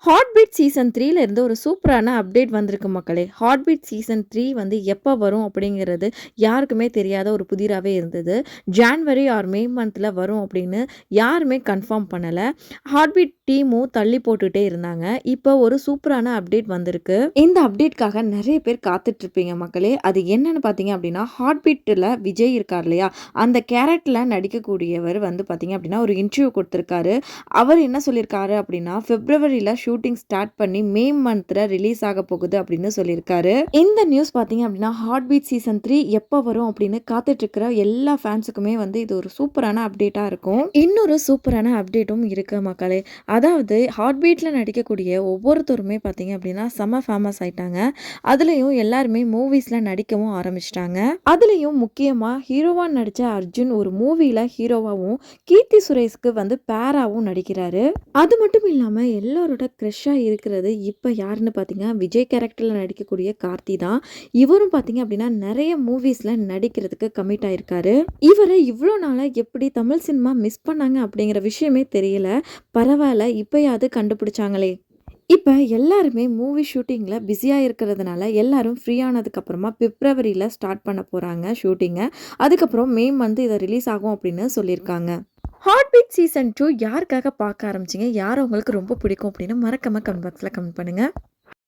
Hot beat season 3ல இருந்து ஒரு சூப்பரான அப்டேட் வந்திருக்கு மக்களே. ஹாட் பீட் சீசன் 3 வந்து எப்ப வரும் அப்படிங்கிறது யாருக்குமே தெரியாத ஒரு புதிராவே இருந்தது. ஜான்வரி ஆர் மே மந்த்ல வரும் அப்படின்னு யாருமே கன்ஃபார்ம் பண்ணல. ஹாட் பீட் டீமும் தள்ளி போட்டுட்டே இருந்தாங்க. இப்போ ஒரு சூப்பரான அப்டேட் வந்திருக்கு. இந்த அப்டேட்காக நெறைய பேர் காத்துட்டு இருப்பீங்க மக்களே. அது என்னன்னு பார்த்தீங்க அப்படின்னா, ஹாட் பீட்ல விஜய் இருக்கார் இல்லையா? அந்த கேரக்டர்ல நடிக்கக்கூடியவர் வந்து பார்த்தீங்க அப்படின்னா, ஒரு இன்டர்வியூ குடுத்திருக்காரு. அவர் என்ன சொல்லியிருக்காரு அப்படின்னா, பிப்ரவரியில ஷூட்டிங் ஸ்டார்ட் பண்ணி மே மந்த்ல ரிலீஸ் ஆக போகுது அப்படின்னு சொல்லியிருக்காரு. இந்த நியூஸ் பார்த்தீங்க அப்படின்னா, ஹார்ட் பீட் சீசன் 3 எப்போ வரும் அப்படின்னு காத்துட்டு இருக்கிற எல்லா ஃபேன்ஸுக்குமே வந்து இது ஒரு சூப்பரான அப்டேட்டா இருக்கும். இன்னொரு சூப்பரான அப்டேட்டும் இருக்கு மக்களே. அதாவது ஹார்ட் பீட்ல நடிக்கக்கூடிய ஒவ்வொருத்தருமே பார்த்தீங்க அப்படின்னா செம ஃபேமஸ் ஆயிட்டாங்க. அதுலயும் எல்லாருமே மூவிஸ்ல நடிக்கவும் ஆரம்பிச்சிட்டாங்க. அதுலயும் முக்கியமா ஹீரோவா நடிச்ச அர்ஜுன் ஒரு மூவில ஹீரோவாவும், கீர்த்தி சுரேஷ்க்கு வந்து பேராவும் நடிக்கிறாரு. அது மட்டும் இல்லாம எல்லாரோட க்ரஷ்ஷா இருக்கிறது இப்ப யாருன்னு பார்த்தீங்கன்னா, விஜய் கேரக்டர்ல நடிக்கக்கூடிய கார்த்தி தான். இவரும் பார்த்தீங்க அப்படின்னா, நெறைய மூவிஸ்ல நடிக்கிறதுக்கு கமிட் ஆயிருக்காரு. இவர இவ்ளோ நாளா எப்படி தமிழ் சினிமா மிஸ் பண்ணாங்க அப்படிங்கிற விஷயமே தெரியல. பரவால்ல இப்பயாவது கண்டுபிடிச்சாங்களே! இப்ப எல்லாருமே மூவி ஷூட்டிங்ல பிஸியா இருக்கிறதுனால, எல்லாரும் ஃப்ரீ ஆனதுக்கு அப்புறமா பிப்ரவரியில ஸ்டார்ட் பண்ண போறாங்க ஷூட்டிங்க. அதுக்கப்புறம் மே மந்த் இத ரிலீஸ் ஆகும் அப்படின்னு சொல்லியிருக்காங்க. ஹார்ட் பீட் சீசன் 2 யாருக்காக பார்க்க ஆரம்பிச்சீங்க? யார உங்களுக்கு ரொம்ப பிடிக்கும் அப்படின்னு மறக்காம கமெண்ட் பாக்ஸ்ல கமெண்ட் பண்ணுங்க.